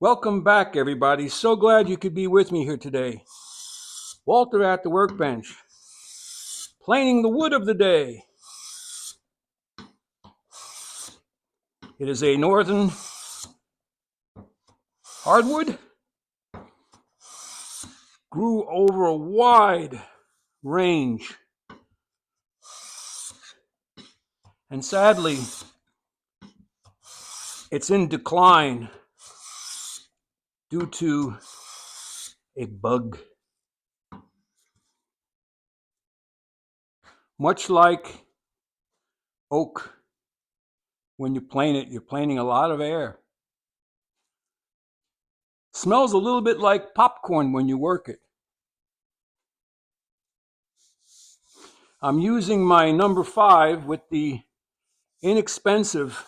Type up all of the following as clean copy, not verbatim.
Welcome back, everybody. So glad you could be with me here today. Walter at the workbench, planing the wood of the day. It is a northern hardwood, grew over a wide range, and sadly, it's in decline due to a bug. Much like oak, when you plane it, you're planing a lot of air. Smells a little bit like popcorn when you work it. I'm using my number 5 with the inexpensive,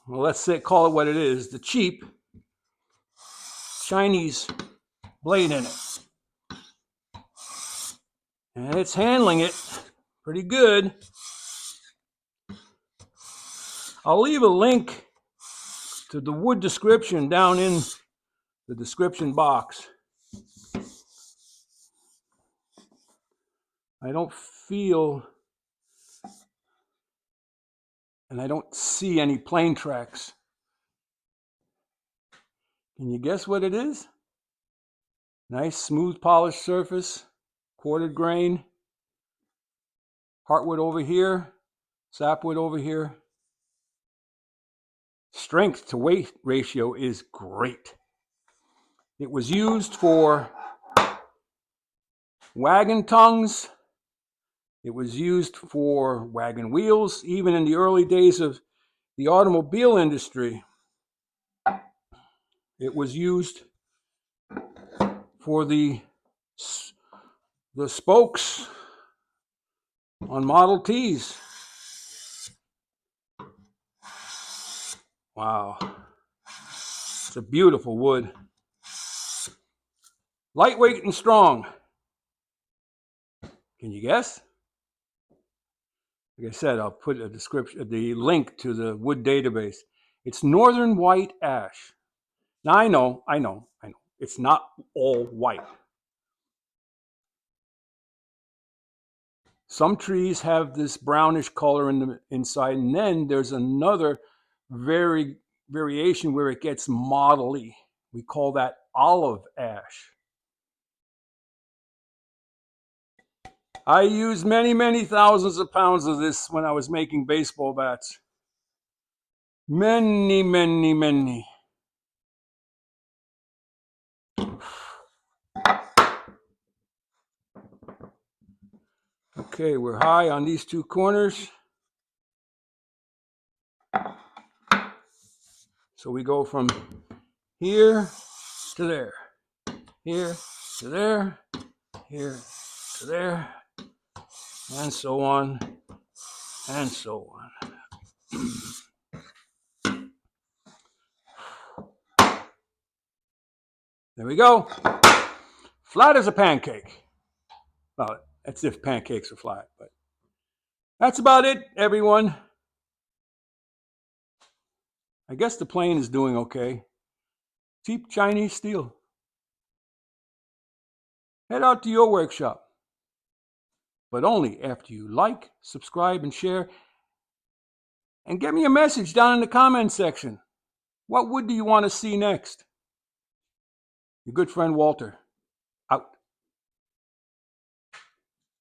well, call it what it is, the cheap Chinese blade in it. And it's handling it pretty good. I'll leave a link to the wood description down in the description box. I don't feel and I don't see any plane tracks. Can you guess what it is? Nice, smooth, polished surface, quartered grain, heartwood over here, sapwood over here. Strength to weight ratio is great. It was used for wagon tongues. It was used for wagon wheels, even in the early days of the automobile industry. It was used for the spokes on Model Ts. Wow. It's a beautiful wood. Lightweight and strong. Can you guess? Like I said, I'll put the link to the wood database. It's northern white ash. Now I know. It's not all white. Some trees have this brownish color in the inside, and then there's another variation where it gets mottly. We call that olive ash. I used many thousands of pounds of this when I was making baseball bats. Many. Okay, we're high on these two corners. So we go from here to there, here to there, here to there, and so on, and so on. There we go. Flat as a pancake. Well, that's if pancakes are flat, but that's about it, everyone. I guess the plane is doing okay. Cheap Chinese steel. Head out to your workshop, but only after you like, subscribe, and share. And get me a message down in the comment section. What wood do you want to see next? Your good friend Walter.